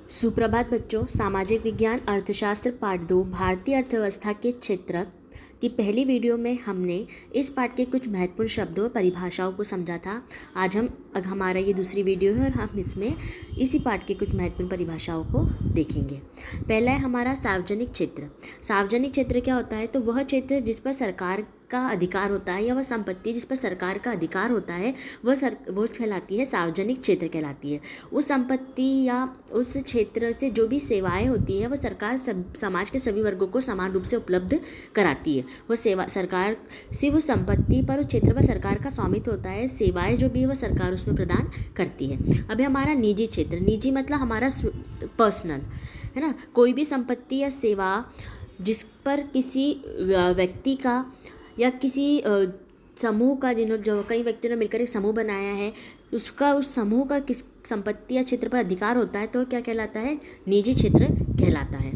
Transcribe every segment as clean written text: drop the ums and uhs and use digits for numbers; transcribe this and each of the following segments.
सुप्रभात बच्चों। सामाजिक विज्ञान अर्थशास्त्र पाठ 2 भारतीय अर्थव्यवस्था के क्षेत्र की पहली वीडियो में हमने इस पाठ के कुछ महत्वपूर्ण शब्दों और परिभाषाओं को समझा था। आज हमारा ये दूसरी वीडियो है और हम इसमें इसी पाठ के कुछ महत्वपूर्ण परिभाषाओं को देखेंगे। पहला है हमारा सार्वजनिक क्षेत्र। सार्वजनिक क्षेत्र क्या होता है? तो वह क्षेत्र जिस पर सरकार का अधिकार होता है या वह संपत्ति जिस पर सरकार का अधिकार होता है वो कहलाती है सार्वजनिक क्षेत्र कहलाती है। उस संपत्ति या उस क्षेत्र से जो भी सेवाएं होती है वह सरकार समाज के सभी वर्गों को समान रूप से उपलब्ध कराती है। वह सेवा सरकार सिर्फ उस संपत्ति पर उस क्षेत्र पर सरकार का स्वामित्व होता है। सेवाएं जो भी है वह सरकार उसमें प्रदान करती है। अभी हमारा निजी क्षेत्र, निजी मतलब हमारा पर्सनल है ना। कोई भी संपत्ति या सेवा जिस पर किसी व्यक्ति का या किसी समूह का, जो कई व्यक्तियों ने मिलकर एक समूह बनाया है, उस समूह का किस संपत्ति या क्षेत्र पर अधिकार होता है तो क्या कहलाता है? निजी क्षेत्र कहलाता है।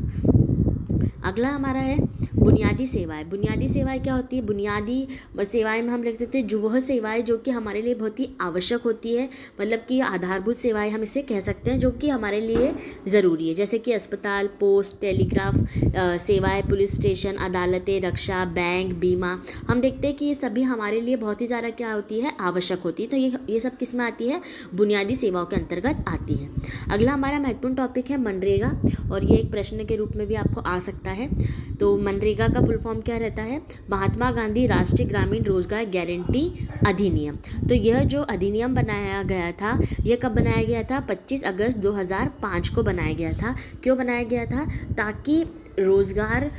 अगला हमारा है बुनियादी सेवाएं। बुनियादी सेवाएं क्या होती है? बुनियादी सेवाएं में हम लिख सकते हैं जो वह सेवाएं जो कि हमारे लिए बहुत ही आवश्यक होती है, मतलब कि आधारभूत सेवाएं हम इसे कह सकते हैं जो कि हमारे लिए ज़रूरी है, जैसे कि अस्पताल, पोस्ट, टेलीग्राफ सेवाएं, पुलिस स्टेशन, अदालतें, रक्षा, बैंक, बीमा। हम देखते हैं कि ये सभी हमारे लिए बहुत ही ज़्यादा क्या होती है? आवश्यक होती है। तो ये सब किस में आती है? बुनियादी सेवाओं के अंतर्गत आती है। अगला हमारा महत्वपूर्ण टॉपिक है मनरेगा, और ये एक प्रश्न के रूप में भी आपको आ सकता है। तो मनरेगा का फुल फॉर्म क्या रहता है? महात्मा गांधी राष्ट्रीय ग्रामीण रोजगार गारंटी अधिनियम। तो यह जो अधिनियम बनाया गया था, यह कब बनाया गया था? 25 अगस्त 2005 को बनाया गया था। क्यों बनाया गया था? ताकि रोजगार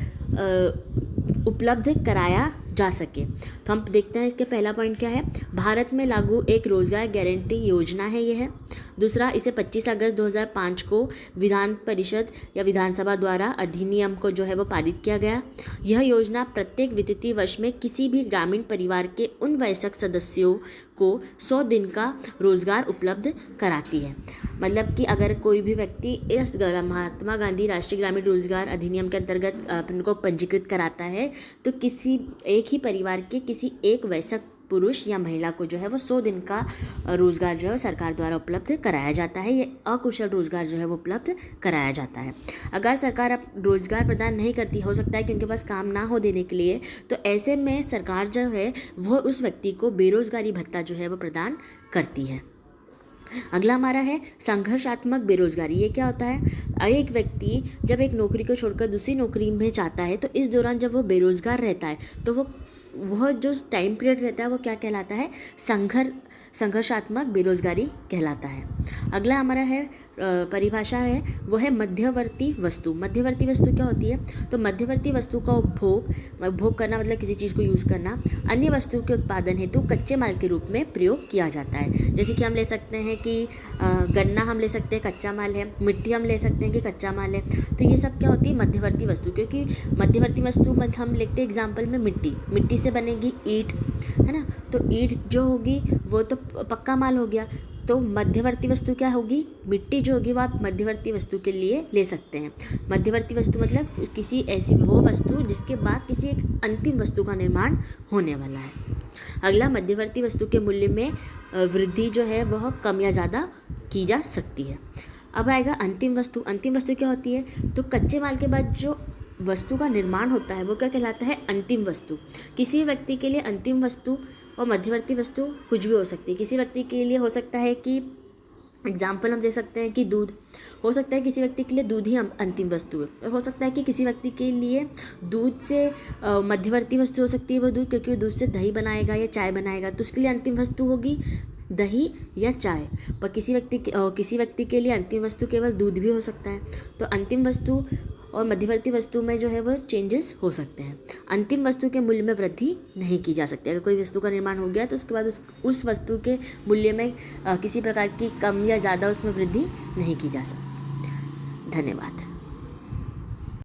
उपलब्ध कराया जा सके। तो हम देखते हैं इसके पहला पॉइंट क्या है। भारत में लागू एक रोजगार गारंटी योजना है यह है। दूसरा, इसे 25 अगस्त 2005 को विधान परिषद या विधानसभा द्वारा अधिनियम को जो है वो पारित किया गया। यह योजना प्रत्येक वित्तीय वर्ष में किसी भी ग्रामीण परिवार के उन वयस्क सदस्यों को 100 दिन का रोजगार उपलब्ध कराती है। मतलब कि अगर कोई भी व्यक्ति इस महात्मा गांधी राष्ट्रीय ग्रामीण रोजगार अधिनियम के अंतर्गत अपने को पंजीकृत कराता है तो किसी एक ही परिवार के किसी एक वयस्क पुरुष या महिला को जो है वो 100 दिन का रोजगार जो है सरकार द्वारा उपलब्ध कराया जाता है। ये अकुशल रोजगार जो है वो उपलब्ध कराया जाता है। अगर सरकार अब रोजगार प्रदान नहीं करती, हो सकता है कि उनके पास काम ना हो देने के लिए, तो ऐसे में सरकार जो है वो उस व्यक्ति को बेरोजगारी भत्ता जो है वो प्रदान करती है। अगला हमारा है संघर्षात्मक बेरोजगारी। ये क्या होता है? एक व्यक्ति जब एक नौकरी को छोड़कर दूसरी नौकरी में जाता है तो इस दौरान जब वो बेरोजगार रहता है तो वह जो टाइम पीरियड रहता है वो क्या कहलाता है? संघर्षात्मक बेरोजगारी कहलाता है। अगला हमारा है परिभाषा है वो है मध्यवर्ती वस्तु। मध्यवर्ती वस्तु क्या होती है? तो मध्यवर्ती वस्तु का उपभोग करना मतलब किसी चीज़ को यूज़ करना, अन्य वस्तु के उत्पादन हेतु कच्चे माल के रूप में प्रयोग किया जाता है। जैसे कि हम ले सकते हैं कि गन्ना हम ले सकते हैं, कच्चा माल है। मिट्टी हम ले सकते हैं कि कच्चा माल है। तो ये सब क्या होती है? मध्यवर्ती वस्तु। क्योंकि मध्यवर्ती वस्तु मतलब हम लेते हैं एग्जाम्पल में मिट्टी से बनेगी ईंट, है ना। तो ईंट जो होगी वो तो पक्का माल हो गया। तो मध्यवर्ती वस्तु क्या होगी? मिट्टी जो होगी वो आप मध्यवर्ती वस्तु के लिए ले सकते हैं। मध्यवर्ती वस्तु मतलब किसी ऐसी वो वस्तु जिसके बाद किसी एक अंतिम वस्तु का निर्माण होने वाला है। अगला, मध्यवर्ती वस्तु के मूल्य में वृद्धि जो है वह कम या ज़्यादा की जा सकती है। अब आएगा अंतिम वस्तु। अंतिम वस्तु क्या होती है? तो कच्चे माल के बाद जो वस्तु का निर्माण होता है वो क्या कहलाता है? अंतिम वस्तु। किसी व्यक्ति के लिए अंतिम वस्तु और मध्यवर्ती वस्तु कुछ भी हो सकती है। किसी व्यक्ति के लिए हो सकता है कि एग्जाम्पल हम दे सकते हैं कि दूध हो सकता है, किसी व्यक्ति के लिए दूध ही अंतिम वस्तु है। और हो सकता है कि किसी व्यक्ति के लिए दूध से मध्यवर्ती वस्तु हो सकती है वो दूध, क्योंकि वो दूध से दही बनाएगा या चाय बनाएगा, तो उसके लिए अंतिम वस्तु होगी दही या चाय। पर किसी व्यक्ति के लिए अंतिम वस्तु केवल दूध भी हो सकता है। तो अंतिम वस्तु और मध्यवर्ती वस्तु में जो है वो चेंजेस हो सकते हैं। अंतिम वस्तु के मूल्य में वृद्धि नहीं की जा सकती। अगर कोई वस्तु का निर्माण हो गया तो उसके बाद उस वस्तु के मूल्य में किसी प्रकार की कम या ज़्यादा उसमें वृद्धि नहीं की जा सकती। धन्यवाद।